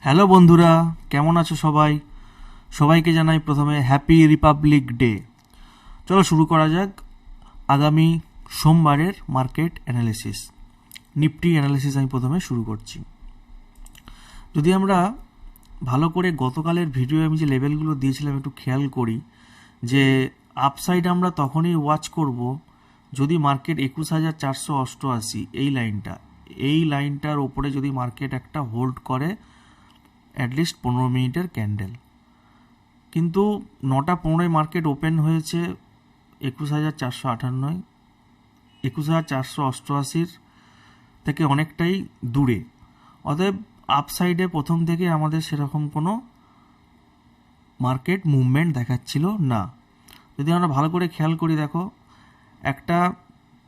Hello বন্ধুরা, কেমন আছো সবাই? সবাইকে জানাই প্রথমে হ্যাপি রিপাবলিক ডে। চলো শুরু করা যাক আগামী সোমবারের মার্কেট অ্যানালিসিস। নিফটি অ্যানালিসিস আমি প্রথমে শুরু করছি। যদি আমরা ভালো করে গতকালের ভিডিও আমি যে লেভেলগুলো দিয়েছিলাম একটু খেয়াল করি, যে আপসাইড আমরা তখনই ওয়াচ করব যদি মার্কেট 21,488 এই লাইনটার ওপরে যদি মার্কেট একটা হোল্ড করে অ্যাটলিস্ট 15 মিনিটের ক্যান্ডেল। কিন্তু 9:15 মার্কেট ওপেন হয়েছে 21,458, 21,488 থেকে অনেকটাই দূরে। অতএব আপসাইডে প্রথম থেকে আমাদের সেরকম কোনো মার্কেট মুভমেন্ট দেখাচ্ছিল না। যদি আমরা ভালো করে খেয়াল করি, দেখো একটা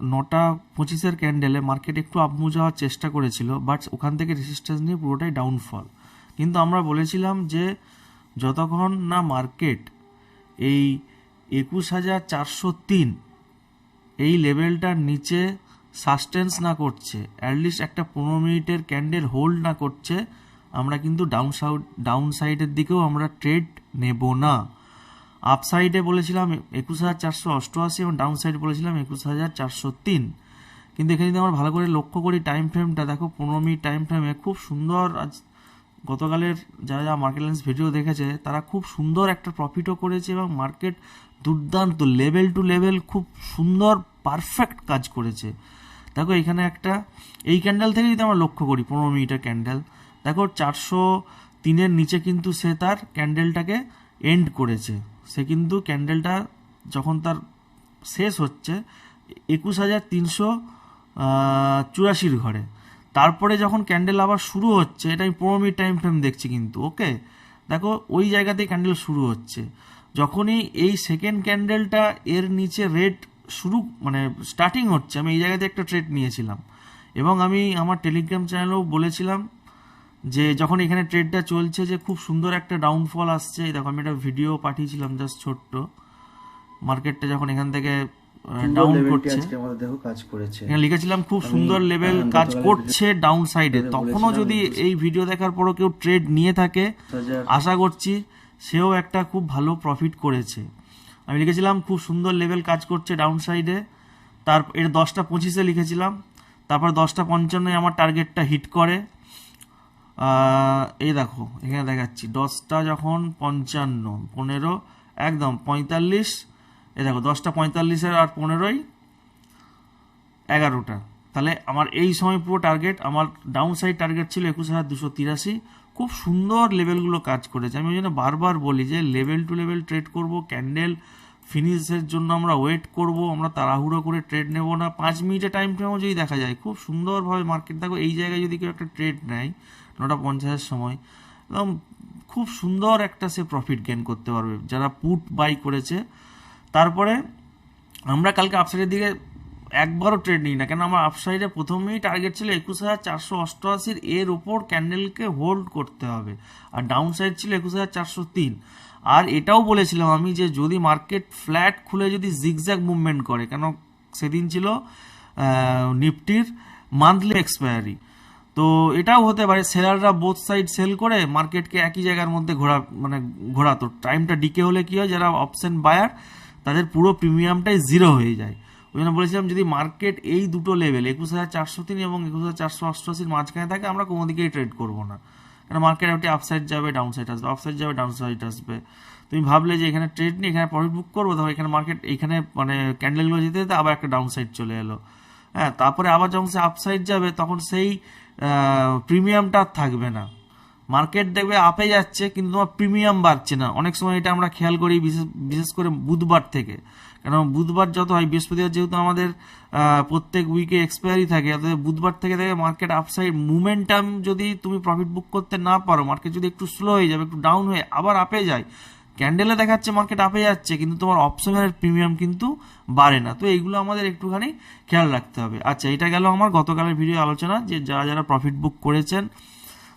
9:25 ক্যান্ডেলে মার্কেট একটু আপমুভ যাওয়ার চেষ্টা করেছিল, বাট ওখান থেকে রেজিস্ট্যান্স নিয়ে পুরোটাই ডাউনফল। কিন্তু আমরা বলেছিলাম যে যতক্ষণ না মার্কেট এই 21,403 এই লেভেলটার নিচে সাস্টেন্স না করছে, অ্যাটলিস্ট একটা 15 মিনিটের ক্যান্ডেল হোল্ড না করছে, আমরা কিন্তু ডাউন সাইডের দিকেও আমরা ট্রেড নেব না। আপসাইডে বলেছিলাম 21,488 এবং ডাউন সাইড বলেছিলাম 21,403। কিন্তু এখানে যদি আমরা ভালো করে লক্ষ্য করি টাইম ফ্রেমটা, দেখো 15 মিনিট টাইম ফ্রেমে খুব সুন্দর, আজ গতকালের যারা মার্কেট অ্যানালিসিস ভিডিও দেখেছে তারা খুব সুন্দর একটা প্রফিটও করেছে এবং মার্কেট দুর্দান্ত লেভেল টু লেভেল খুব সুন্দর পারফেক্ট কাজ করেছে। দেখো এখানে একটা এই ক্যান্ডেল থেকে যদি আমরা লক্ষ্য করি 15 মিনিটের ক্যান্ডেল, দেখো 403-এর নিচে কিন্তু সে তার ক্যান্ডেলটাকে এন্ড করেছে। সে কিন্তু ক্যান্ডেলটা যখন তার শেষ হচ্ছে 21,384 ঘরে, তারপরে যখন ক্যান্ডেল আবার শুরু হচ্ছে, এটা আমি 15 মিনিট টাইম ফ্রেম দেখছি কিন্তু, ওকে দেখো ওই জায়গাতেই ক্যান্ডেল শুরু হচ্ছে। যখনই এই সেকেন্ড ক্যান্ডেলটা এর নিচে রেড শুরু মানে স্টার্টিং হচ্ছে, আমি এই জায়গাতে একটা ট্রেড নিয়েছিলাম এবং আমি আমার টেলিগ্রাম চ্যানেলেও বলেছিলাম যে যখন এখানে ট্রেডটা চলছে যে খুব সুন্দর একটা ডাউনফল আসছে। দেখো আমি একটা ভিডিও পাঠিয়েছিলাম জাস্ট ছোট্ট, মার্কেটটা যখন এখান থেকে ডাউন করছে, এখানে লিখেছিলাম খুব সুন্দর লেভেল কাজ করছে ডাউন সাইডে। তখনও যদি এই ভিডিও দেখার পরও কেউ ট্রেড নিয়ে থাকে, আশা করছি সেও একটা খুব ভালো প্রফিট করেছে। আমি লিখেছিলাম খুব সুন্দর লেভেল কাজ করছে ডাউন সাইডে, তার এর 10:25 লিখেছিলাম, তারপর 10:55 আমার টার্গেটটা হিট করে। এই দেখো এখানে দেখাচ্ছি 10টা যখন 55, 15, একদম 45, এই দেখো 10:45 আর 15ই 11টা, তাহলে আমার এই সময় পুরো টার্গেট, আমার ডাউন সাইড টার্গেট ছিল 21,283। খুব সুন্দর লেভেলগুলো কাজ করেছে। আমি ওই জন্য বারবার বলি যে লেভেল টু লেভেল ট্রেড করব, ক্যান্ডেল ফিনিশের জন্য আমরা ওয়েট করব, আমরা তাড়াহুড়ো করে ট্রেড নেব না। 5 মিনিটের টাইম ফ্রেমও যদি দেখা যায় খুব সুন্দরভাবে মার্কেট, দেখো এই জায়গায় যদি কেউ একটা ট্রেড নেয় 9:50 সময়, একদম খুব সুন্দর একটা সে প্রফিট গেইন করতে পারবে যারা পুট বাই করেছে। তারপরে আমরা কালকে আপসাইডের দিকে একবারও ট্রেড নিই না, কেন আমার আপসাইডে প্রথমেই টার্গেট ছিল 21,488 এর ওপর ক্যান্ডেলকে হোল্ড করতে হবে, আর ডাউন সাইড ছিল 21,403। আর এটাও বলেছিলাম আমি যে যদি মার্কেট ফ্ল্যাট খুলে যদি জিগজ্যাগ মুভমেন্ট করে, কেন সেদিন ছিল নিফটির মান্থলি এক্সপায়ারি, তো এটাও হতে পারে সেলাররা বোথ সাইড সেল করে মার্কেটকে একই জায়গার মধ্যে ঘোরাতো। টাইমটা ডিকে হলে কি হয়, যারা অপশন বায়ার তাদের পুরো প্রিমিয়ামটাই জিরো হয়ে যায়। ওই জন্য বলেছিলাম যদি মার্কেট এই দুটো লেভেল 21,403 এবং 21,488 মাঝখানে থাকে, আমরা কোনো দিকেই ট্রেড করবো না, কারণ মার্কেট একটি আপসাইড যাবে ডাউন সাইড আসবে, আপসাইড যাবে ডাউন সাইড আসবে। তুমি ভাবলে যে এখানে ট্রেড নিয়ে এখানে প্রফিট বুক করবো, তখন এখানে মার্কেট এইখানে মানে ক্যান্ডেলগুলো যেতে যেতে আবার একটা ডাউন সাইড চলে এলো, হ্যাঁ, তারপরে আবার যখন সে আপসাইড যাবে তখন সেই প্রিমিয়ামটা থাকবে না। মার্কেট দেখবে আপে যাচ্ছে কিন্তু তোমার প্রিমিয়াম বাড়ছে না। অনেক সময় এটা আমরা খেয়াল করি, বিশেষ করে বুধবার থেকে, কারণ বুধবার যত হয়, বৃহস্পতিবার যেহেতু আমাদের প্রত্যেক উইকে এক্সপায়ারি থাকে, অর্থাৎ বুধবার থেকে দেখে মার্কেট আপসাইড মুভমেন্টাম যদি তুমি প্রফিট বুক করতে না পারো, মার্কেট যদি একটু স্লো হয়ে যাবে, একটু ডাউন হয়ে আবার আপে যায়, ক্যান্ডেলে দেখাচ্ছে মার্কেট আপে যাচ্ছে কিন্তু তোমার অপশনের প্রিমিয়াম কিন্তু বাড়ে না। তো এইগুলো আমাদের একটুখানি খেয়াল রাখতে হবে। আচ্ছা, এটা গেল আমার গতকালের ভিডিও আলোচনা, যে যারা যারা প্রফিট বুক করেছেন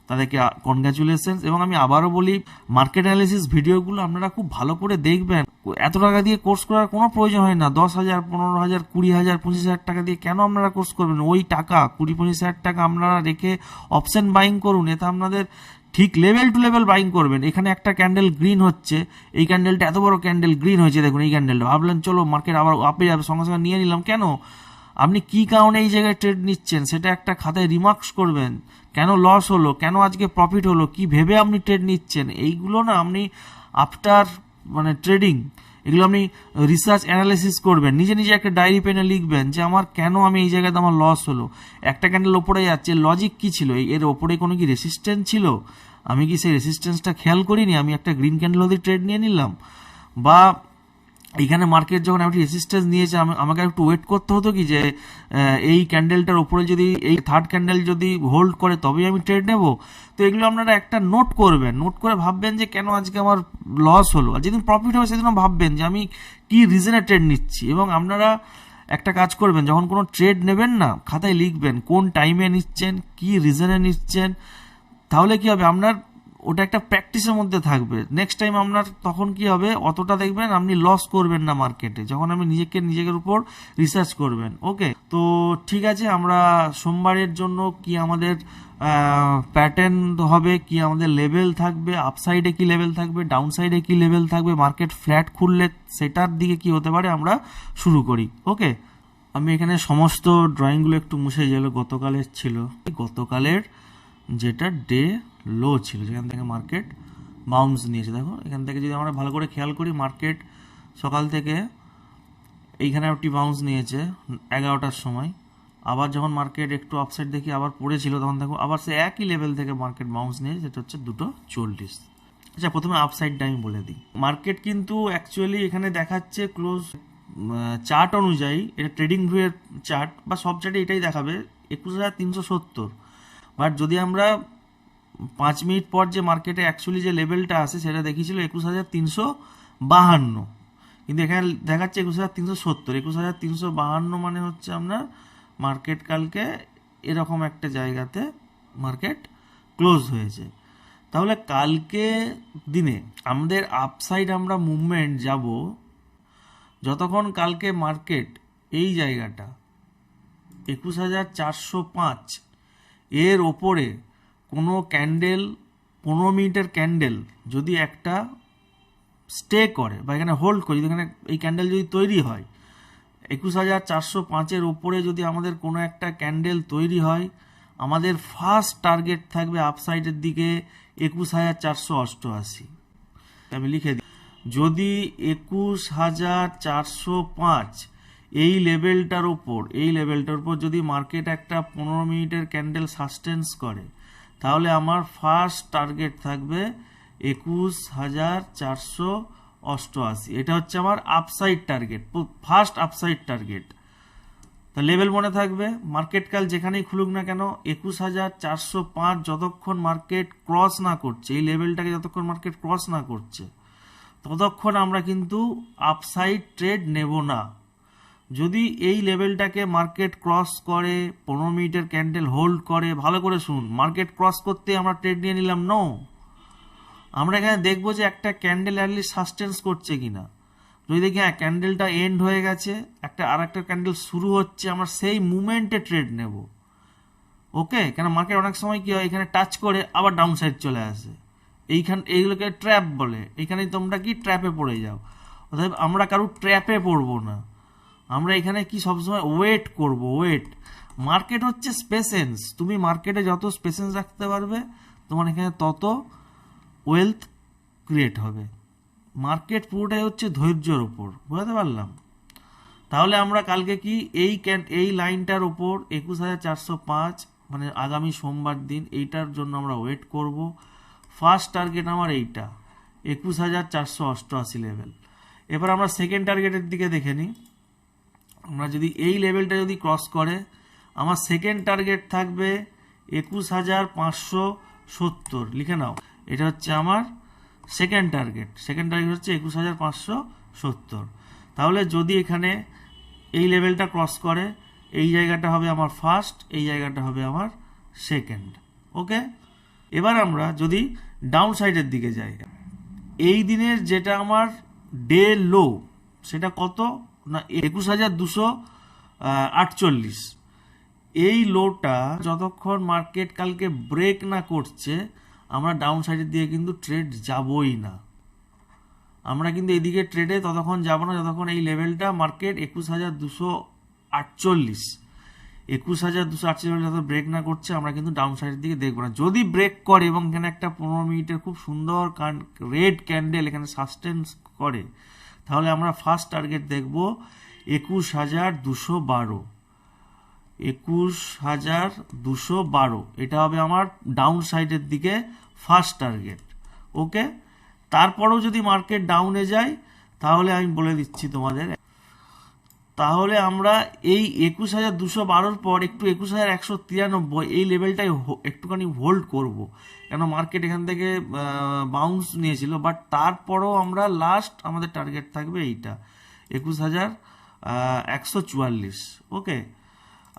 তাদেরকে কনগ্রাচুলেশনস। এবং আমি আবারও বলি, মার্কেট অ্যানালিসিস ভিডিওগুলো আপনারা খুব ভালো করে দেখবেন। এত টাকা দিয়ে কোর্স করার কোনো প্রয়োজন হয় না। 10,000, 15,000, 20,000, 25,000 টাকা দিয়ে কেন আপনারা কোর্স করবেন? ওই টাকা 20-25,000 টাকা আপনারা রেখে অপশন বাইং করুন, এতে আপনাদের ঠিক লেভেল টু লেভেল বাইং করবেন। এখানে একটা ক্যান্ডেল গ্রিন হচ্ছে, এই ক্যান্ডেলটা এত বড় ক্যান্ডেল গ্রিন হয়েছে, দেখুন এই ক্যান্ডেলটা, ভাবলেন চলো মার্কেট আবার আপে যাবে, সঙ্গে সঙ্গে নিয়ে নিলাম। কেন? আপনি কি কারণে এই জায়গায় ট্রেড নিচ্ছেন সেটা একটা খাতায় রিমার্কস করবেন। কেন লস হলো, কেন আজকে প্রফিট হলো, কি ভেবে আপনি ট্রেড নিচ্ছেন, এইগুলো না আপনি আফটার ট্রেডিং এগুলো আপনি রিসার্চ অ্যানালাইসিস করবেন, নিজে নিজে একটা ডায়েরি পেনে লিখবেন যে আমার কেন আমি এই জায়গাতে আমার লস হলো। একটা ক্যান্ডেল ওপরে যাচ্ছে, লজিক কি ছিল, এর ওপরে কোনো কি রেসিস্ট্যান্স ছিল, আমি কি সেই রেসিস্ট্যান্সটা খেয়াল করিনি, আমি একটা গ্রিন ক্যান্ডেল অবধি ট্রেড নিয়ে নিলাম। বা এইখানে মার্কেট যখন একটি রেসিস্ট্যান্স নিয়েছে, আমাকে একটু ওয়েট করতে হতো কি যে এই ক্যান্ডেলটার উপরে যদি এই থার্ড ক্যান্ডেল যদি হোল্ড করে তবেই আমি ট্রেড নেব। তো এগুলো আপনারা একটা নোট করবেন, নোট করে ভাববেন যে কেন আজকে আমার লস হলো, আর যেদিন প্রফিট হবে সেদিনও ভাববেন যে আমি কি রিজনে ট্রেড নিচ্ছি। এবং আপনারা একটা কাজ করবেন, যখন কোনো ট্রেড নেবেন না খাতায় লিখবেন কোন টাইমে নিচ্ছেন, কি রিজনে নিচ্ছেন, তাহলে কি হবে আপনার ওটা একটা প্র্যাকটিসের মধ্যে থাকবে। নেক্সট টাইম আপনার তখন কি হবে, অতটা দেখবেন আপনি লস করবেন না মার্কেটে, যখন আপনি নিজের উপর রিসার্চ করবেন। ওকে, তো ঠিক আছে, আমরা সোমবারের জন্য কি আমাদের প্যাটার্ন হবে, কি আমাদের লেভেল থাকবে, আপসাইডে কি লেভেল থাকবে, ডাউন সাইডে কি লেভেল থাকবে, মার্কেট ফ্ল্যাট খুললে সেটার দিকে কি হতে পারে আমরা শুরু করি। ওকে, আমি এখানে সমস্ত ড্রয়িংগুলো একটু মুছে গেল, গতকালের ছিল, গতকালের যেটা ডে লো ছিল, যেখান থেকে মার্কেট বাউন্স নিয়েছে। দেখো এখান থেকে যদি আমরা ভালো করে খেয়াল করি, মার্কেট সকাল থেকে এইখানে একটি বাউন্স নিয়েছে 11টার সময়, আবার যখন মার্কেট একটু আপসাইড দেখি আবার পড়েছিল, তখন দেখো আবার সে একই লেভেল থেকে মার্কেট বাউন্স নিয়েছে, যেটা হচ্ছে 2:40। আচ্ছা, প্রথমে আপসাইডটা আমি বলে দিই। মার্কেট কিন্তু অ্যাকচুয়ালি এখানে দেখাচ্ছে ক্লোজ চার্ট অনুযায়ী, এটা ট্রেডিং ভিউয়ের চার্ট বা সব চার্টে এটাই দেখাবে 21,370। বাট যদি আমরা 5 মিনিট পর যে মার্কেটে অ্যাকচুয়ালি যে লেভেলটা আসে সেটা দেখিয়েছিল 21,352, কিন্তু এখানে দেখাচ্ছে 21,370। 21,352 মানে হচ্ছে আপনার মার্কেট কালকে এরকম একটা জায়গাতে মার্কেট ক্লোজ হয়েছে। তাহলে কালকে দিনে আমাদের আপসাইড আমরা মুভমেন্ট যাব যতক্ষণ কালকে মার্কেট এই জায়গাটা 21,405 এর ওপরে কোনো ক্যান্ডেল, 15 মিনিটের ক্যান্ডেল যদি একটা স্টে করে বা এখানে হোল্ড করে, যদি এখানে এই ক্যান্ডেল যদি তৈরি হয় 21,405-এর ওপরে যদি আমাদের কোনো একটা ক্যান্ডেল তৈরি হয়, আমাদের ফার্স্ট টার্গেট থাকবে আপসাইডের দিকে 21,488। আমি লিখে দিই, যদি 21,405 এই লেভেলটার উপর যদি মার্কেট একটা 15 মিনিটের ক্যান্ডেল সাস্টেন্স করে, তাহলে আমার ফার্স্ট টার্গেট থাকবে 21,488। এটা হচ্ছে আমার upside target, first upside target. তা লেভেল মনে থাকবে, মার্কেট কাল যেখানেই খুলুক না কেন 21,405 যতক্ষণ মার্কেট ক্রস না করছে, এই লেভেলটাকে যতক্ষণ মার্কেট ক্রস না করছে ততক্ষণ আমরা কিন্তু আপসাইড ট্রেড নেব না। যদি এই লেভেলটাকে মার্কেট ক্রস করে, 15 মিনিটের ক্যান্ডেল হোল্ড করে, ভালো করে শুনুন, মার্কেট ক্রস করতে আমরা ট্রেড নিয়ে নিলাম, নো, আমরা এখানে দেখবো যে একটা ক্যান্ডেল অ্যাটলিস্ট সাস্টেন্স করছে কিনা। যদি দেখি হ্যাঁ ক্যান্ডেলটা এন্ড হয়ে গেছে, আর একটা ক্যান্ডেল শুরু হচ্ছে, আমরা সেই মুভমেন্টে ট্রেড নেব। ওকে, কেন মার্কেট অনেক সময় কি হয়, এখানে টাচ করে আবার ডাউন সাইড চলে আসে, এইগুলোকে ট্র্যাপ বলে, এইখানে তোমরা কি ট্র্যাপে পড়ে যাও। অর্থাৎ আমরা কারো ট্র্যাপে পড়বো না, আমরা এখানে কি সবসময় ওয়েট করব। ওয়েট, মার্কেট হচ্ছে স্পেসেন্স, তুমি মার্কেটে যত স্পেসেন্স রাখতে পারবে তোমার এখানে তত ওয়েলথ ক্রিয়েট হবে। মার্কেট পুরোটাই হচ্ছে ধৈর্যের উপর, বুঝতে পারলাম। তাহলে আমরা কালকে কি এই লাইনটার উপর 21,405 মানে আগামী সোমবার দিন, এইটার জন্য আমরা ওয়েট করব। ফার্স্ট টার্গেট আমার এইটা 21,488 লেভেল। এবার আমরা সেকেন্ড টার্গেটের দিকে দেখে নিই। আমরা যদি এই লেভেলটা যদি ক্রস করে, আমার সেকেন্ড টার্গেট থাকবে 21,570। লিখে নাও, এটা হচ্ছে আমার সেকেন্ড টার্গেট হচ্ছে 21,570। তাহলে যদি এখানে এই লেভেলটা ক্রস করে, এই জায়গাটা হবে আমার ফার্স্ট, এই জায়গাটা হবে আমার সেকেন্ড। ওকে, এবার আমরা যদি ডাউন সাইডের দিকে যাই, এই দিনের যেটা আমার ডে লো সেটা কত না 21,248। এই লোটা যতক্ষণ মার্কেট কালকে ব্রেক না করছে আমরা ডাউন সাইডের দিকে কিন্তু ট্রেড যাবই না। আমরা কিন্তু এদিকে ট্রেডে ততক্ষণ যাব না যতক্ষণ এই লেভেলটা মার্কেট 21,248 21,248 যত ব্রেক না করছে আমরা কিন্তু ডাউন সাইডের দিকে দেখবো না। যদি ব্রেক করে এবং এখানে একটা 15 মিনিটের খুব সুন্দর রেড ক্যান্ডেল এখানে সাস্টেন্স করে, তাহলে আমরা ফার্স্ট টার্গেট দেখব 21,212, 21,212 এটা হবে আমার ডাউন সাইডের দিকে ফার্স্ট টার্গেট। ওকে, তারপরেও যদি মার্কেট ডাউনে যায় তাহলে আমি বলে দিচ্ছি তোমাদের, তাহলে আমরা এই 21,212 পর একটু 21,193 এই লেভেলটাই একটুখানি হোল্ড করব, কেন মার্কেট এখান থেকে বাউন্স নিয়েছিল। বাট তারপরও আমরা লাস্ট আমাদের টার্গেট থাকবে এইটা 21,144। ওকে,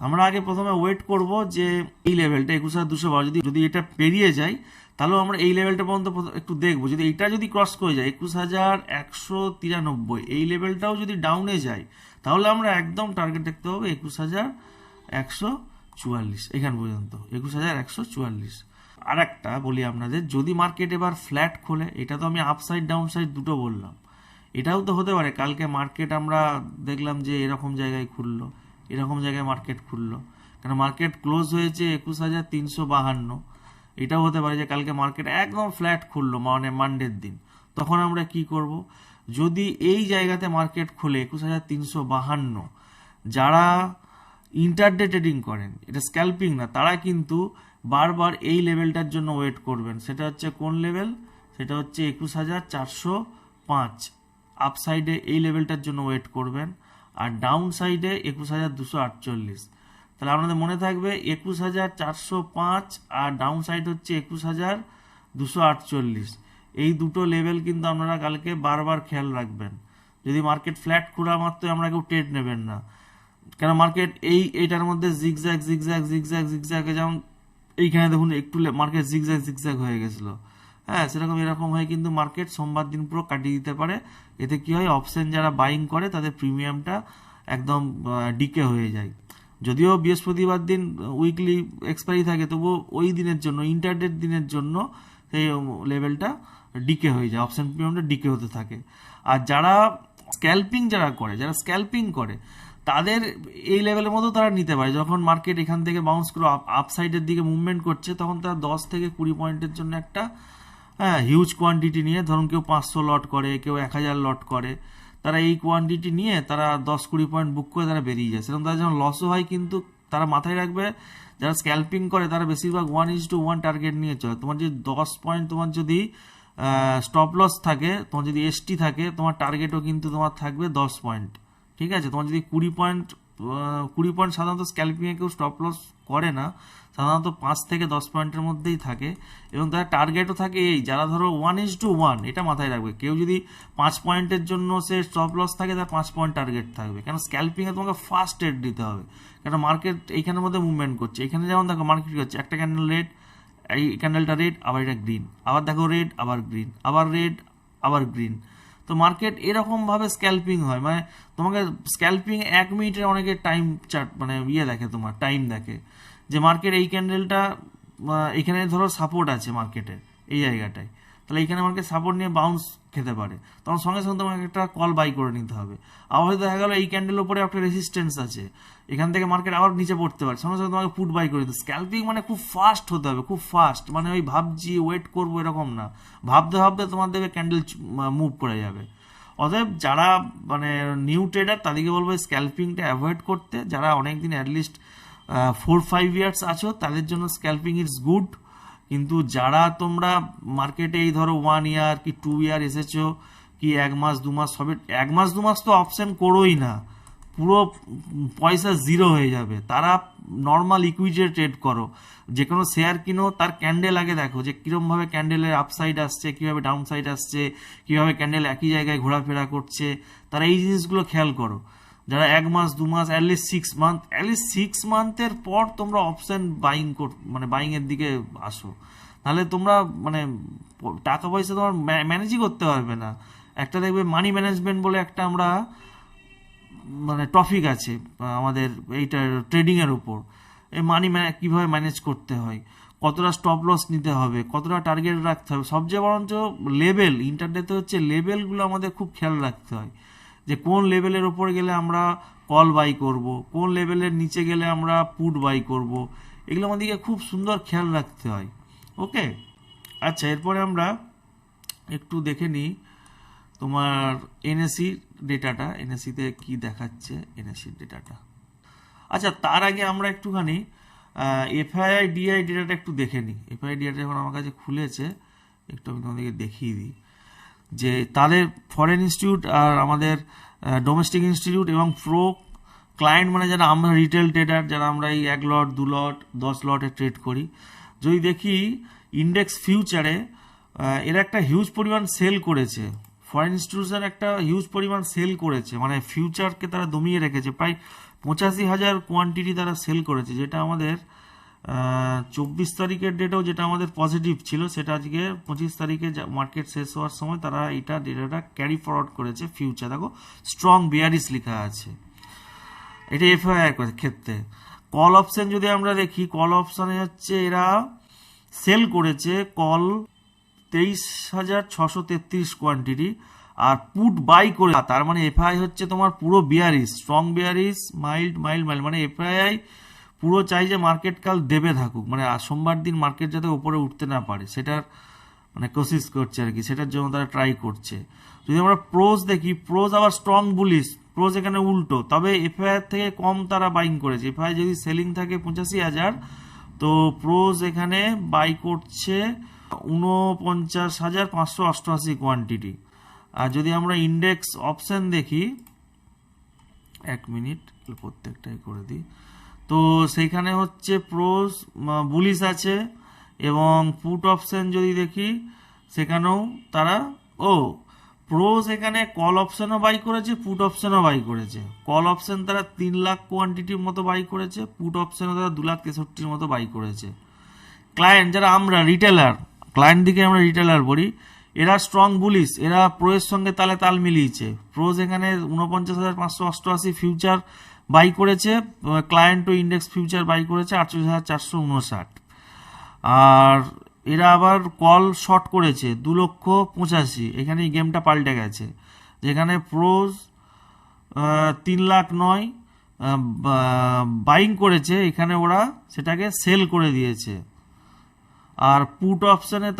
আমরা আগে প্রথমে ওয়েট করব যে এই লেভেলটা 21,212 যদি এটা পেরিয়ে যায় তাহলেও আমরা এই লেভেলটা পর্যন্ত একটু দেখবো। যদি এটা যদি ক্রস করে যায় 21,193 এই লেভেলটাও যদি ডাউনে যায় তাহলে আমরা একদম টার্গেট দেখতে হবে 21,144 এখান পর্যন্ত 21,144। আর একটা বলি আপনাদের, যদি মার্কেট এবার ফ্ল্যাট খোলে, এটা তো আমি আপসাইড ডাউন সাইড দুটো বললাম, এটাও তো হতে পারে কালকে মার্কেট আমরা দেখলাম যে এরকম জায়গায় খুললো, এরকম জায়গায় মার্কেট খুললো, কারণ মার্কেট ক্লোজ হয়েছে 21,352। এটাও হতে পারে যে কালকে মার্কেট একদম ফ্ল্যাট খুললো মানে মানডের দিন, তখন আমরা কি করব? যদি এই জায়গাতে মার্কেট খুলে 21,352, যারা ইন্টারডে ট্রেডিং করেন, এটা স্ক্যাল্পিং না, তারা কিন্তু বারবার এই লেভেলটার জন্য ওয়েট করবেন। সেটা হচ্ছে কোন লেভেল? সেটা হচ্ছে 21,405। আপ সাইডে এই লেভেলটার জন্য ওয়েট করবেন, আর ডাউন সাইডে 21,248। তাহলে আপনাদের মনে থাকবে 21,405 আর ডাউন সাইড হচ্ছে 21,248। এই দুটো লেভেল কিন্তু আপনারা কালকে বারবার খেয়াল রাখবেন। যদি মার্কেট ফ্ল্যাট খোলা মাত্র আমরা কেউ ট্রেড নেবেন না, কেন মার্কেট এইটার মধ্যে জিগজ্যাগ জিগজ্যাগ জিগজ্যাগ জিগজ্যাগ, যেমন এইখানে দেখুন একটু মার্কেট জিগজ্যাগ জিগজ্যাগ হয়ে গেছিল, হ্যাঁ সেরকম এরকম হয় কিন্তু মার্কেট সোমবার দিন পুরো কাটিয়ে দিতে পারে। এতে কি হয়, অপশন যারা বাইং করে তাদের প্রিমিয়ামটা একদম ডিকে হয়ে যায়। যদিও বৃহস্পতিবার দিন উইকলি এক্সপায়ারি থাকে, তবুও ওই দিনের জন্য ইন্টারডেট দিনের জন্য সেই লেভেলটা ডিকে হয়ে যায়, অপশন প্রিমিয়ামটা ডিকে হতে থাকে। আর যারা স্ক্যাল্পিং করে তাদের এই লেভেলের মতো তারা নিতে পারে। যখন মার্কেট এখান থেকে বাউন্স করে আপসাইডের দিকে মুভমেন্ট করছে, তখন তারা 10 থেকে 20 পয়েন্টের জন্য একটা হিউজ কোয়ান্টিটি নিয়ে, ধরুন কেউ 500 লট করে, কেউ 1000 লট করে, তারা এই কোয়ান্টিটি নিয়ে তারা 10-20 পয়েন্ট বুক করে তারা বেরিয়ে যায়। সেরকম তারা যখন লসও হয়, কিন্তু তারা মাথায় রাখবে যারা স্ক্যাল্পিং করে তারা বেশিরভাগ 1:1 টার্গেট নিয়ে চলে। তোমার যদি 10 পয়েন্ট তোমার যদি স্টপ লস থাকে, তোমার যদি এসটি থাকে, তোমার টার্গেটও কিন্তু তোমার থাকবে 10 পয়েন্ট। ঠিক আছে, তোমার যদি 20 পয়েন্ট সাধারণত স্ক্যাল্পিংয়ে কেউ স্টপ লস করে না, সাধারণত 5 থেকে 10 পয়েন্টের মধ্যেই থাকে, এবং তার টার্গেটও থাকে এই, যারা ধরো 1:1, এটা মাথায় রাখবে। কেউ যদি 5 পয়েন্টের জন্য সে স্টপ লস থাকে, তার 5 পয়েন্ট টার্গেট থাকবে। কেন স্ক্যাল্পিংয়ে তোমাকে ফার্স্ট ট্রেড দিতে হবে, কেন মার্কেট এইখানের মধ্যে মুভমেন্ট করছে। এখানে যেমন দেখো মার্কেট করছে, একটা ক্যান্ডেল রেড, এই ক্যান্ডেলটা রেড, আবার এটা গ্রিন, আবার দেখো রেড, আবার গ্রিন, আবার রেড, আবার গ্রিন। তো মার্কেট এরকম ভাবে স্ক্যাল্পিং হয়, মানে তোমাকে স্ক্যাল্পিং 1 মিনিটের অনেকে টাইম চার্ট মানে দেখে, তোমার টাইম দেখে যে মার্কেট এই ক্যান্ডেলটা এখানে ধরো সাপোর্ট আছে মার্কেটের এই জায়গাটায়, তাহলে এখানে মার্কেট সাপোর্ট নিয়ে বাউন্স খেতে পারে, তখন সঙ্গে সঙ্গে তোমাকে একটা কল বাই করে নিতে হবে। আবার হয়তো দেখা গেলো এই ক্যান্ডেলের উপরে একটা রেজিস্ট্যান্স আছে, এখান থেকে মার্কেট আবার নিচে পড়তে পারে, সঙ্গে সঙ্গে তোমাকে পুট বাই করে দিতে। স্ক্যাল্পিং মানে খুব ফাস্ট হতে হবে, খুব ফাস্ট, মানে ওই ভাবছি ওয়েট করবো এরকম না, ভাবতে ভাবতে তোমার দেখবে ক্যান্ডেল মুভ করে যাবে। অতএব যারা মানে নিউ ট্রেডার তাদেরকে বলবো স্ক্যাল্পিংটা অ্যাভয়েড করতে। যারা অনেকদিন অ্যাটলিস্ট 4-5 ইয়ার্স আছো তাদের জন্য স্ক্যাল্পিং ইজ গুড, কিন্তু যারা তোমরা মার্কেটে এই ধরো 1 ইয়ার কি 2 ইয়ার এসেছো, কি 1 মাস 2 মাস, সবে 1 মাস 2 মাস তো অপশন করোই না, পুরো পয়সা জিরো হয়ে যাবে, তারা নর্মাল ইকুইটিতে ট্রেড করো। যে কোনো শেয়ার কিনো, তার ক্যান্ডেল আগে দেখো যে কিরমভাবে ক্যান্ডেলের আপসাইড আসছে, কিভাবে ডাউন সাইড আসছে, কিভাবে ক্যান্ডেল একই জায়গায় ঘোরাফেরা করছে, তারা এই জিনিসগুলো খেয়াল করো। যারা 1 মাস 2 মাস, অ্যাটলিস্ট 6 মান্থের পর তোমরা অপশন মানে বাইং এর দিকে আসো, তাহলে তোমরা মানে টাকা পয়সা তোমার ম্যানেজই করতে পারবে না। একটা দেখবে মানি ম্যানেজমেন্ট বলে একটা আমরা মানে টপিক আছে আমাদের এইটার ট্রেডিং এর উপর, এই মানি কিভাবে ম্যানেজ করতে হয়। কতটা স্টপ লস নিতে হবে, কতটা টার্গেট রাখতে হবে, সবচেয়ে বরঞ্চ লেভেল, ইন্টারনেটে হচ্ছে লেভেলগুলো আমাদের খুব খেয়াল রাখতে হয়, যে কোন লেভেলের ওপর গেলে আমরা কল বাই করব, কোন লেভেলের নিচে গেলে আমরা পুট বাই করব, এগুলো আমাদেরকে খুব সুন্দর খেয়াল রাখতে হয়। ওকে, আচ্ছা, এরপরে আমরা একটু দেখে নিই তোমার এনএসসি ডেটাটা, এনএসসিতে কি দেখাচ্ছে এনএসসির ডেটাটা। আচ্ছা, তার আগে আমরা একটুখানি এফআইআই ডিআই ডেটাটা একটু দেখে নিই। এফআইআই ডিআইটা এখন আমার কাছে খুলেছে, একটু আমি তোমাদেরকে দেখিয়ে দিই যে তাদের ফরেন ইনস্টিটিউট আর আমাদের ডোমেস্টিক ইনস্টিটিউট এবং প্রো ক্লায়েন্ট, মানে যারা আমরা রিটেল ট্রেডার, যারা আমরা এই 1 লট 2 লট 10 লটে ট্রেড করি, যদি দেখি ইন্ডেক্স ফিউচারে এরা একটা হিউজ পরিমাণ সেল করেছে, ফরেন ইনস্টিটিউশন একটা হিউজ পরিমাণ সেল করেছে, মানে ফিউচারকে তারা দমিয়ে রেখেছে, প্রায় 85,000 কোয়ান্টিটি তারা সেল করেছে, যেটা আমাদের 24 তারিখের ডেটাও যেটা আমাদের পজিটিভ ছিল, সেটা আজকে 25 তারিখে মার্কেট শেষ হওয়ার সময় তারা এইটা ডেটাটা ক্যারি ফরওয়ার্ড করেছে ফিউচার। দেখো স্ট্রং বিয়ারিশ লেখা আছে, এটা এফআইআই ক্ষেত্রে। কল অপশন যদি আমরা দেখি, কল অপশনে হচ্ছে এরা সেল করেছে কল 23,633 কোয়ান্টিটি, আর পুট বাই করে, তার মানে এফআইআই হচ্ছে তোমার পুরো বিয়ারিশ, স্ট্রং বিয়ারিশ, মাইল্ড, মানে এফআইআই পুরো চাই যে মার্কেট কাল দেবে থাকুক, মানে সোমবার দিন মার্কেট যাতে উপরে উঠতে না পারে সেটার মানে কোশিশ করছে আর কি, সেটার জন্য তারা ট্রাই করছে। যদি আমরা প্রোজ দেখি, প্রোজ আবার স্ট্রং বুলিশ, প্রোজ এখানে উল্টো, তবে এফআইআর থেকে কম তারা বাইং করেছে। এফআইআই যদি সেলিং থাকে 85,000, তো প্রোজ এখানে বাই করছে 49,588 কোয়ান্টিটি। আর যদি আমরা ইন্ডেক্স অপশন দেখি, 1 মিনিট প্রত্যেকটাই করে দিই, তো সেইখানে হচ্ছে প্রোজ বুলিশ আছে, এবং পুট অপশন যদি দেখি সেখানেও তারা প্রোজ এখানে কল অপশনও বাই করেছে, পুট অপশনও বাই করেছে। কল অপশন তারা 3 লাখ কোয়ান্টিটির মতো বাই করেছে, পুট অপশনও তারা 2,63,000 মতো বাই করেছে। ক্লায়েন্ট যারা আমরা রিটেলার, ক্লায়েন্ট দিকে আমরা রিটেলার বলি, এরা স্ট্রং বুলিশ, এরা প্রোয়ের সঙ্গে তালে তাল মিলিয়েছে। প্রোজ এখানে 49,588 ফিউচার বাই করেছে, ক্লায়েন্ট ও ইন্ডেক্স ফিউচার বাই করেছে 48,459। আর এরা আবার কল শর্ট করেছে 2,85,000, এখানে এই গেমটা পাল্টে গেছে, যেখানে প্রোজ 3,09,000 বাইং করেছে, এখানে ওরা সেটাকে সেল করে দিয়েছে। আর পুট অপশনে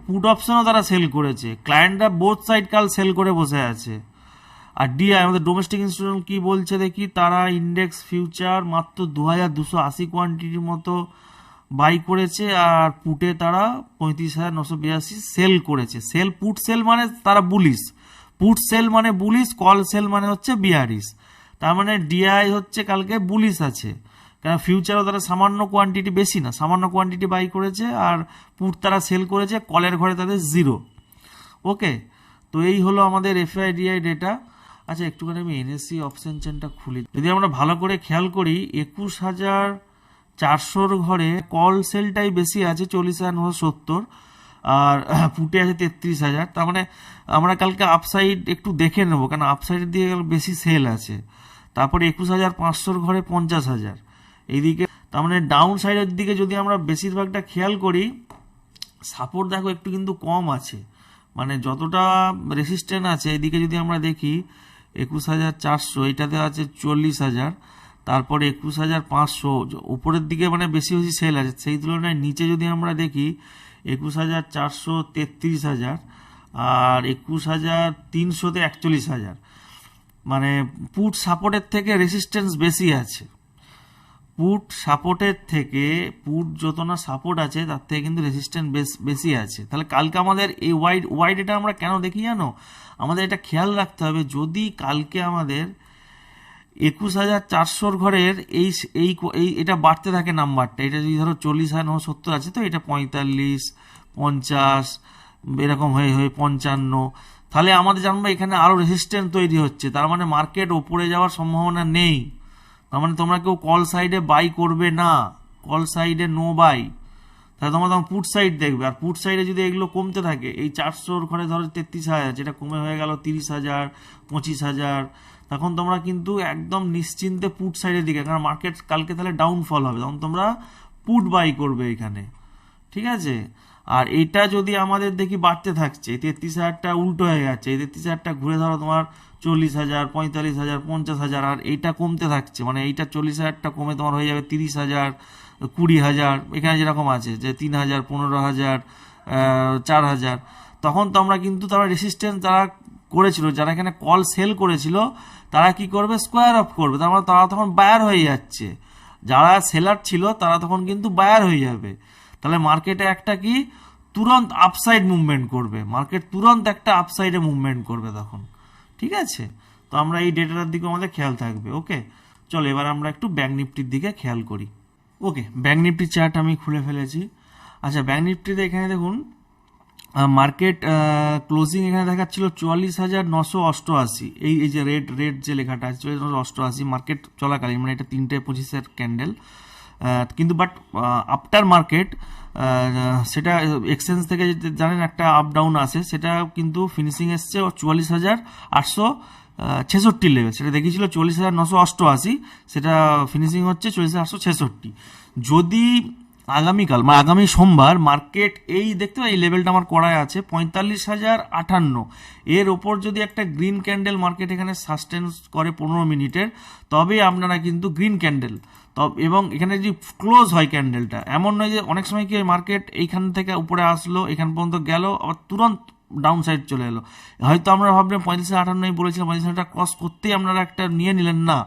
পুট অপশনও তারা সেল করেছে, ক্লায়েন্টরা বোথ সাইড কাল সেল করে বসে আছে। আর ডিআই আমাদের ডোমেস্টিক ইনস্টিটিউশন কি বলছে দেখি, তারা ইন্ডেক্স ফিউচার মাত্র 2,280 কোয়ান্টিটির মতো বাই করেছে, আর পুটে তারা 35,982 সেল করেছে। পুট সেল মানে তারা বুলিশ, পুট সেল মানে বুলিশ, কল সেল মানে হচ্ছে বিয়ারিশ। তার মানে ডিআই হচ্ছে কালকে বুলিশ আছে, কারণ ফিউচারও তারা সামান্য কোয়ান্টিটি, বেশি না, সামান্য কোয়ান্টিটি বাই করেছে, আর পুট তারা সেল করেছে, কলের ঘরে তাদের 0। ওকে, তো এই হলো আমাদের এফআইডিআই ডেটা। আচ্ছা, একটুখানি আমি এনএসসি অপশন চেনটা খুলি, যদি আমরা ভালো করে খেয়াল করি 21,400 ঘরে কল সেলটাই বেশি আছে 40,970, আর পুটে আছে 33,000। তার মানে আমরা কালকে আপসাইড একটু দেখে নেবো, কারণ আপসাইডের দিকে বেশি সেল আছে। তারপরে 21,500 ঘরে 50,000 এইদিকে, তার মানে ডাউন সাইডের দিকে যদি আমরা বেশিরভাগটা খেয়াল করি, সাপোর্ট দেখো একটু কিন্তু কম আছে, মানে যতটা রেসিস্ট্যান্ট আছে এদিকে যদি আমরা দেখি 21,400, এটাতে আছে 40,000, তারপরে 21,500 উপরের দিকে মানে বেশি বেশি সেল আছে। সেই তুলনায় নিচে যদি আমরা দেখি 21,400 33,000, আর 21,300-তে 41,000, মানে পুট সাপোর্টের থেকে রেসিস্ট্যান্স বেশি আছে। পুট সাপোর্টের থেকে, পুট যত না সাপোর্ট আছে তার থেকে কিন্তু রেসিস্ট্যান্স বেশি আছে। তাহলে কালকে আমাদের এই ওয়াইড এটা আমরা কেন দেখি জানো, আমাদের এটা খেয়াল রাখতে হবে, যদি কালকে আমাদের 21,400 ঘরের এই এটা বাড়তে থাকে নাম্বারটা, এটা যদি ধরো 40,970 আছে, তো এটা 45, 50 এরকম হয়ে 55, তাহলে আমাদের জানবো এখানে আরো রেসিস্ট্যান্স তৈরি হচ্ছে, তার মানে মার্কেট ওপরে যাওয়ার সম্ভাবনা নেই। তার মানে তোমরা কেউ কল সাইডে বাই করবে না, কল সাইডে নো বাই, তাহলে তোমরা তখন পুট সাইড দেখবে। আর পুট সাইডে যদি এগুলো কমতে থাকে, এই 400 ঘরে ধরো 33,000, যেটা কমে হয়ে গেল 30,000, 25,000, তখন তোমরা কিন্তু একদম নিশ্চিন্তে পুট সাইডের দিকে, কারণ মার্কেট কালকে তাহলে ডাউনফল হবে, তখন তোমরা পুট বাই করবে এখানে। ঠিক আছে। আর এইটা যদি আমাদের দেখি বাড়তে থাকছে, 33,000টা উল্টো হয়ে যাচ্ছে, এই 33,000টা ঘুরে ধরো তোমার 40,000, 45,000, 50,000, আর এইটা কমতে থাকছে, মানে এইটা 40,000টা কমে তোমার হয়ে যাবে 30,000, 20,000, এখানে যেরকম আছে যে 3,000, 15,000, 4,000, তখন তো আমরা কিন্তু তারা রেসিস্ট্যান্স যারা করেছিল, যারা এখানে কল সেল করেছিল, তারা কি করবে, স্কোয়ার অফ করবে, তার মানে তারা তখন বায়ার হয়ে যাচ্ছে, যারা সেলার ছিল তারা তখন কিন্তু বায়ার হয়ে যাবে। তাহলে মার্কেটে একটা কি তুরন্ত আপসাইড মুভমেন্ট করবে, মার্কেট তুরন্ত একটা আপসাইডে মুভমেন্ট করবে তখন। ঠিক আছে, তো আমরা এই ডেটাটার দিকে আমাদের খেয়াল থাকবে। ওকে, চলো এবার আমরা একটু ব্যাংক নিফটির দিকে খেয়াল করি। ওকে, ব্যাংক নিফটির চার্ট আমি খুলে ফেলেছি। আচ্ছা, ব্যাংক নিফটিতে এখানে দেখুন মার্কেট ক্লোজিং এখানে দেখাচ্ছিল 44,988, এই যে রেড যে লেখাটা আছে 44,988 মার্কেট চলাকালীন, মানে এটা 3:25 ক্যান্ডেল। কিন্তু বাট আফটার মার্কেট সেটা এক্সচেঞ্জ থেকে জানেন একটা আপ ডাউন আসে, সেটা কিন্তু ফিনিশিং এসছে 44,866 লেভেল, সেটা দেখিয়েছিল 44,988, সেটা ফিনিশিং হচ্ছে 44,866। যদি আগামীকাল মানে আগামী সোমবার মার্কেট এই দেখতে পাই এই লেভেলটা আমার করায় আছে 45,058, এর ওপর যদি একটা গ্রিন ক্যান্ডেল মার্কেট এখানে সাস্টেন্স করে 15 মিনিটের, তবে আপনারা কিন্তু গ্রিন ক্যান্ডেল এবং এখানে যদি ক্লোজ হয় ক্যান্ডেলটা, এমন নয় যে অনেক সময় কি মার্কেট এইখান থেকে উপরে আসলো, এখান পর্যন্ত গেল, আবার তুরন্ত ডাউন সাইড চলে এলো, হয়তো আমরা ভাবলেন 45,58 বলেছিলাম, 45,000টা ক্রস করতেই আপনারা একটা নিয়ে নিলেন না,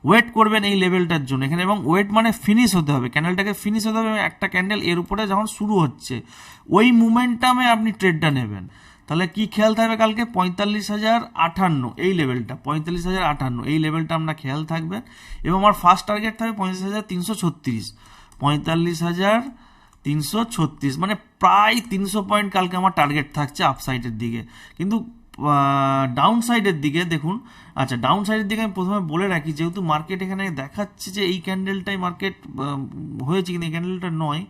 ওয়েট করবেন এই লেভেলটার জন্য এখানে, এবং ওয়েট মানে ফিনিশ হতে হবে, ক্যান্ডেলটাকে ফিনিশ হতে হবে, একটা ক্যান্ডেল এর উপরে যখন শুরু হচ্ছে ওই মোমেন্টামে আপনি ট্রেডটা নেবেন। তাহলে কি খেয়াল থাকবে কালকে 45,058 এই লেভেলটা, 45,058 এই লেভেলটা আপনার খেয়াল থাকবে, এবং আমার ফার্স্ট টার্গেট থাকবে 45,336, 45,336, মানে প্রায় 300 পয়েন্ট কালকে আমার টার্গেট থাকছে আপসাইডের দিকে। কিন্তু ডাউন সাইডের দিকে দেখুন, আচ্ছা ডাউন সাইডের দিকে আমি প্রথমে বলে রাখি, যেহেতু মার্কেট এখানে দেখাচ্ছে যে এই ক্যান্ডেলটাই মার্কেট হয়েছে, কিন্তু এই ক্যান্ডেলটা নয়,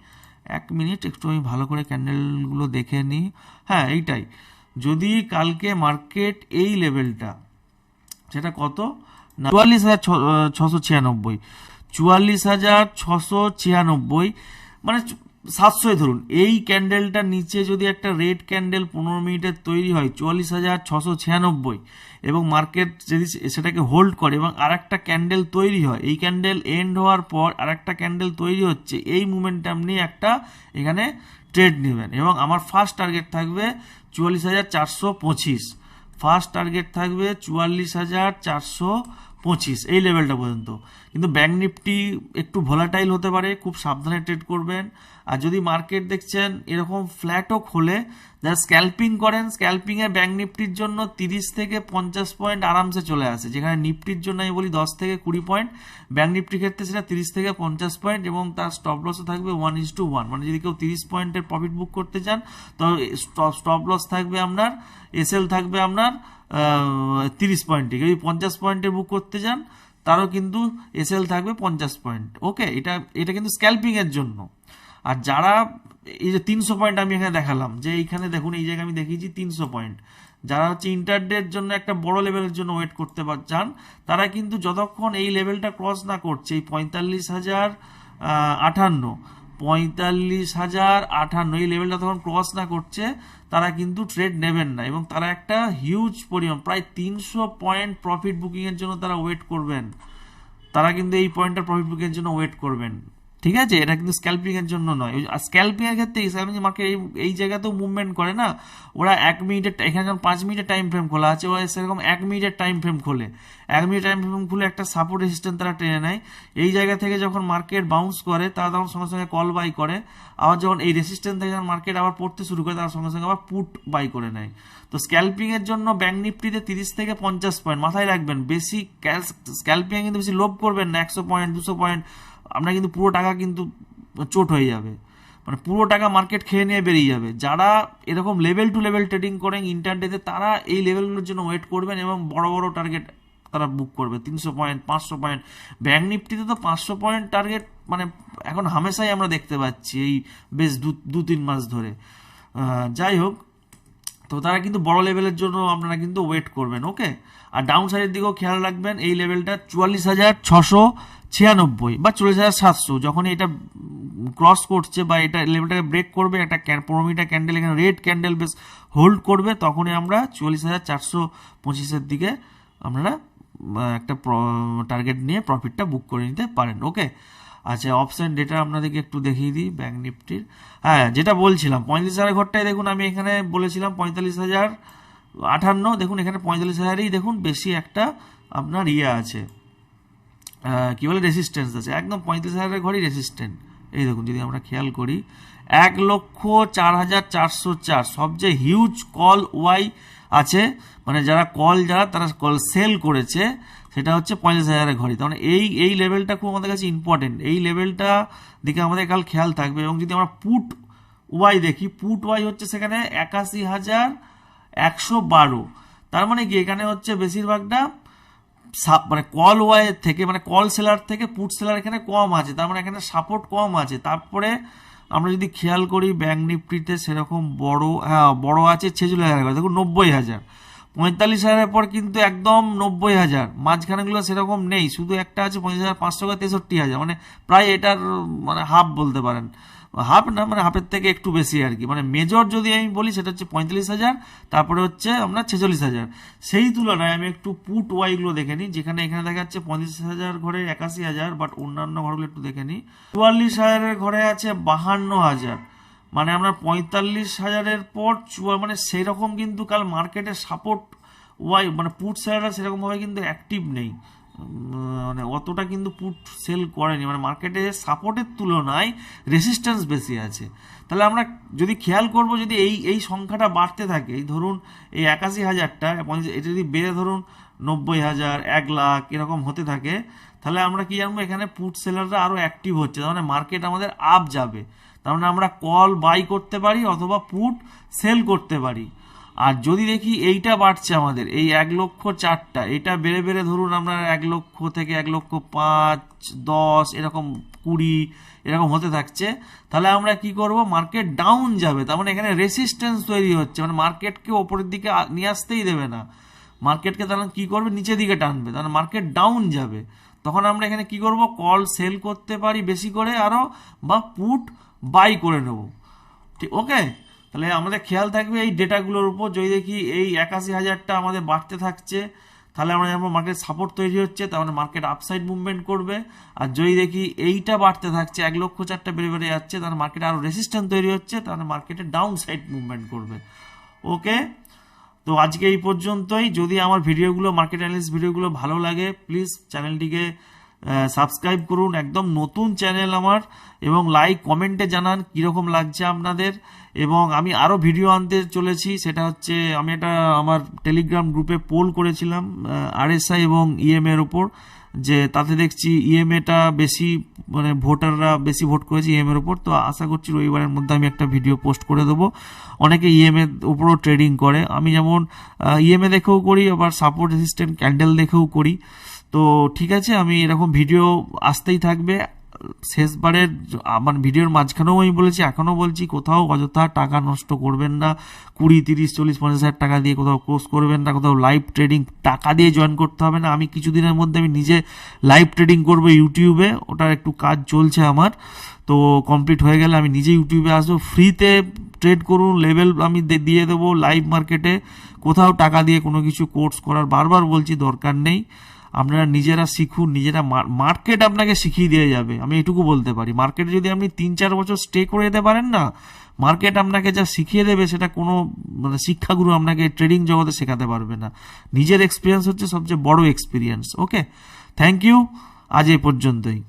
এক মিনিট একটু আমি ভালো করে ক্যান্ডেলগুলো দেখে নিই। হ্যাঁ এইটাই, যদি কালকে মার্কেট এই লেভেলটা, সেটা কত না 44,696, 44,696, মানে 700 ধরুন, এই ক্যান্ডেলটার নিচে যদি একটা রেড ক্যান্ডেল 15 মিনিটের তৈরি হয় 44,696, এবং মার্কেট যদি সেটাকে হোল্ড করে এবং আর একটা ক্যান্ডেল তৈরি হয়, এই ক্যান্ডেল এন্ড হওয়ার পর আর একটা ক্যান্ডেল তৈরি হচ্ছে, এই মোমেন্টাম নিয়ে একটা এখানে ট্রেড নেবেন, এবং আমার ফার্স্ট টার্গেট থাকবে 44,425, ফার্স্ট টার্গেট থাকবে 44,425 এই লেভেলটা পর্যন্ত। কিন্তু ব্যাংক নিফটি একটু ভোলাটাইল হতে পারে, খুব সাবধানে ট্রেড করবেন। আর যদি মার্কেট দেখছেন এরকম ফ্ল্যাটও খোলে, যারা স্ক্যাল্পিং করেন, স্ক্যাল্পিংয়ে ব্যাংক নিফটির জন্য 30 থেকে 50 পয়েন্ট আরামসে চলে আসে, যেখানে নিফটির জন্য আমি বলি 10 থেকে 20 পয়েন্ট, ব্যাংক নিফটির ক্ষেত্রে সেটা 30 থেকে 50 পয়েন্ট, এবং তার স্টপ লসও থাকবে 1:1, মানে যদি কেউ 30 পয়েন্টের প্রফিট বুক করতে চান তো স্টপ লস থাকবে আপনার, এসএল থাকবে আপনার 30 পয়েন্টে, যদি 50 পয়েন্টের বুক করতে চান তারও কিন্তু এসএল থাকবে 50 পয়েন্ট। ওকে, এটা কিন্তু স্ক্যাল্পিং এর জন্য। আর যারা এই যে 300 পয়েন্ট আমি এখানে দেখালাম, যে এইখানে দেখুন এই জায়গায় আমি দেখিয়েছি 300 পয়েন্ট, যারা হচ্ছে ইন্টারডের জন্য একটা বড় লেভেলের জন্য ওয়েট করতে চান, তারা কিন্তু যতক্ষণ এই লেভেলটা ক্রস না করছে, এই 45,058, 45,058 এই লেভেলটা তখন ক্রস না করছে, তারা কিন্তু ট্রেড নেবেন না, এবং তারা একটা হিউজ পরিমাণ প্রায় 300 পয়েন্ট প্রফিট বুকিং এর জন্য তারা ওয়েট করবেন, তারা কিন্তু এই পয়েন্টটা প্রফিট বুকিং এর জন্য ওয়েট করবেন। ঠিক আছে, এটা কিন্তু স্ক্যাল্পিং এর জন্য নয়। স্ক্যাল্পিং এর ক্ষেত্রে স্ক্যাল্পিং মার্কেট এই জায়গাতেও মুভমেন্ট করে না, ওরা 1 মিনিটের, এখানে যেমন 5 মিনিটের টাইম ফ্রেম খোলা আছে, ওরা সেরকম 1 মিনিটের টাইম ফ্রেম খোলে, 1 মিনিট টাইম ফ্রেম খুলে একটা সাপোর্ট রেজিস্ট্যান্স তারা টেনে নেয়, এই জায়গা থেকে যখন মার্কেট বাউন্স করে তারা তখন সঙ্গে সঙ্গে কল বাই করে, আবার যখন এই রেজিস্ট্যান্স থেকে যখন মার্কেট আবার পড়তে শুরু করে তারা সঙ্গে সঙ্গে আবার পুট বাই করে নেয়। তো স্ক্যাল্পিং এর জন্য ব্যাংক নিফটিতে 30 থেকে 50 পয়েন্ট মাথায় রাখবেন, বেশি স্ক্যাল্পিং কিন্তু বেশি লোভ করবেন না, 100 পয়েন্ট 200 পয়েন্ট আপনার কিন্তু পুরো টাকা কিন্তু চোট হয়ে যাবে, মানে পুরো টাকা মার্কেট খেয়ে নিয়ে বেরিয়ে যাবে। যারা এরকম লেভেল টু লেভেল ট্রেডিং করেন ইন্টারডেতে, তারা এই লেভেলগুলোর জন্য ওয়েট করবেন এবং বড় বড় টার্গেট তারা বুক করবে, 300 পয়েন্ট 500 পয়েন্ট। ব্যাংক নিফটিতে তো 500 পয়েন্ট টার্গেট মানে এখন হামেশাই আমরা দেখতে পাচ্ছি এই বেশ 2-3 মাস ধরে। যাই হোক, তো তারা কিন্তু বড় লেভেলের জন্য আপনারা কিন্তু ওয়েট করবেন। ওকে, আর ডাউন সাইডের দিকেও খেয়াল রাখবেন, এই লেভেলটা 44,696 বা 40,700 যখন এটা ক্রস করছে বা এটা লেভেলটাকে ব্রেক করবে, একটা 15 মিনিটের ক্যান্ডেল এখানে রেড ক্যান্ডেল বেশ হোল্ড করবে, তখনই আমরা 44,425 দিকে আপনারা একটা টার্গেট নিয়ে প্রফিটটা বুক করে নিতে পারেন। ওকে, আচ্ছা অপশন ডেটা আপনাদেরকে একটু দেখিয়ে দিই ব্যাঙ্ক নিফটির। হ্যাঁ, যেটা বলছিলাম 45,000 ঘরটায় দেখুন, আমি এখানে বলেছিলাম 45,058, দেখুন এখানে 45,000ই দেখুন বেশি একটা আপনার আছে, কি বলে, রেসিস্ট্যান্স আছে, একদম 35,000 ঘরই রেসিস্ট্যান্ট। এই দেখুন যদি আমরা খেয়াল করি 1,04,404 সবচেয়ে হিউজ কল ওয়াই আছে, মানে যারা তারা কল সেল করেছে, সেটা হচ্ছে 45,000 ঘড়ি। তার মানে এই লেভেলটা খুব আমাদের কাছে ইম্পর্টেন্ট, এই লেভেলটা দিকে আমাদের কাল খেয়াল থাকবে। এবং যদি আমরা পুট ওয়াই দেখি, পুট ওয়াই হচ্ছে সেখানে 81,112, তার মানে কি এখানে হচ্ছে বেশিরভাগটা মানে কল ওয়াই থেকে, মানে কল সেলার থেকে পুট সেলার এখানে কম আছে, তার মানে এখানে সাপোর্ট কম আছে। তারপরে আমরা যদি খেয়াল করি ব্যাঙ্ক নিফটিতে সেরকম বড় আছে 46,000, দেখুন 90,000, 45,000 পর কিন্তু একদম 90,000, মাঝখানেগুলো সেরকম নেই, শুধু একটা আছে 50,563,000, মানে প্রায় এটার মানে হাফ বলতে পারেন, হাফ না মানে হাফের থেকে একটু বেশি আর কি। মানে মেজর যদি আমি বলি সেটা হচ্ছে 45,000, তারপরে হচ্ছে আপনার 46,000। সেই তুলনায় আমি একটু পুট ওয়াইগুলো দেখে নিই, যেখানে এখানে দেখা যাচ্ছে 45,000 ঘরে 81,000, বাট অন্যান্য ঘরগুলো একটু দেখে নিই। 44,000 ঘরে আছে 52,000, মানে আমরা 45,000 পর মানে সেরকম কিন্তু কাল মার্কেটের সাপোর্ট ওয়াই মানে পুট সেলাররা সেরকমভাবে কিন্তু অ্যাক্টিভ নেই, মানে অতটা কিন্তু পুট সেল করেনি, মানে মার্কেটে সাপোর্টের তুলনায় রেসিস্ট্যান্স বেশি আছে। তাহলে আমরা যদি খেয়াল করব, যদি এই সংখ্যাটা বাড়তে থাকে, এই ধরুন এই 81,000টা, এটা যদি বেড়ে ধরুন 90,000, 1,00,000 এরকম হতে থাকে, তাহলে আমরা কি জানবো এখানে পুট সেলাররা আরো অ্যাক্টিভ হচ্ছে, তার মানে মার্কেট আমাদের আপ যাবে, তার মানে আমরা কল বাই করতে পারি অথবা পুট সেল করতে পারি। আর যদি দেখি এইটা বাড়ছে আমাদের, এই 1,04,000, এটা বেড়ে বেড়ে ধরুন আমরা 1,00,000 থেকে 1,05,000, 10 এরকম 20 এরকম হতে থাকছে, তাহলে আমরা কি করব, মার্কেট ডাউন যাবে, তার মানে এখানে রেসিস্ট্যান্স তৈরি হচ্ছে, মানে মার্কেটকে ওপরের দিকে নিয়ে আসতেই দেবে না, মার্কেটকে তাহলে কি করবে, নিচের দিকে টানবে, তাহলে মার্কেট ডাউন যাবে। তখন আমরা এখানে কি করব, কল সেল করতে পারি বেশি করে আরো, বা পুট বাই করে নেব। ঠিক, ওকে, তাহলে আমাদের খেয়াল থাকবে এই ডেটাগুলোর উপর। যদি দেখি এই 81,000টা আমাদের বাড়তে থাকছে, তাহলে আমরা জানবো মার্কেট সাপোর্ট তৈরি হচ্ছে, তার মানে মার্কেট আপসাইড মুভমেন্ট করবে। আর যদি দেখি এইটা বাড়তে থাকছে, 1,04,000টা বেড়ে বেড়ে যাচ্ছে, তাহলে মার্কেটে আরো রেসিস্ট্যান্স তৈরি হচ্ছে, তাহলে মার্কেটে ডাউন সাইড মুভমেন্ট করবে। ওকে, তো আজকে এই পর্যন্তই। যদি আমার ভিডিওগুলো, মার্কেট অ্যানালিসিস ভিডিওগুলো ভালো লাগে, প্লিজ চ্যানেলটিকে সাবস্ক্রাইব করুন, একদম নতুন চ্যানেল আমার, এবং লাইক কমেন্টে জানান কীরকম লাগছে আপনাদের। এবং আমি আরও ভিডিও আনতে চলেছি, সেটা হচ্ছে আমি একটা আমার টেলিগ্রাম গ্রুপে পোল করেছিলাম আরএসআই এবং ইএমএ এর উপর, যে তাতে দেখছি ইএমএটা বেশি, মানে ভোটাররা বেশি ভোট করেছে ইএমএ এর উপর। তো আশা করছি রবিবারের মধ্যে আমি একটা ভিডিও পোস্ট করে দেবো। অনেকে ইএমএ উপরও ট্রেডিং করে, আমি যেমন ইএমএ দেখেও করি, আবার সাপোর্ট রেসিস্ট্যান্ট ক্যান্ডেল দেখেও করি। তো ঠিক আছে, আমি এরকম ভিডিও আসতেই থাকবে। শেষবারের আমার ভিডিওর মাঝখানেও আমি বলেছি, এখনও বলছি, কোথাও অযথা টাকা নষ্ট করবেন না, 20, 30, 40, 50,000 টাকা দিয়ে কোথাও কোর্স করবেন না, কোথাও লাইভ ট্রেডিং টাকা দিয়ে জয়েন করতে হবে না। আমি কিছুদিনের মধ্যে আমি নিজে লাইভ ট্রেডিং করবো ইউটিউবে, ওটার একটু কাজ চলছে আমার, তো কমপ্লিট হয়ে গেলে আমি নিজে ইউটিউবে আসবো, ফ্রিতে ট্রেড করুন, লেভেল আমি দিয়ে দেবো লাইভ মার্কেটে, কোথাও টাকা দিয়ে কোনো কিছু কোর্স করার বারবার বলছি দরকার নেই। আপনারা নিজেরা শিখুন, নিজেরা, মার্কেট আপনাকে শিখিয়ে দিয়ে যাবে, আমি এটুকু বলতে পারি। মার্কেটে যদি আপনি 3-4 বছর স্টে করে যেতে পারেন না, মার্কেট আপনাকে যা শিখিয়ে দেবে সেটা কোনো মানে শিক্ষাগুরু আপনাকে ট্রেডিং জগতে শেখাতে পারবে না। নিজের এক্সপিরিয়েন্স হচ্ছে সবচেয়ে বড় এক্সপিরিয়েন্স। ওকে, থ্যাংক ইউ, আজ এই পর্যন্তই।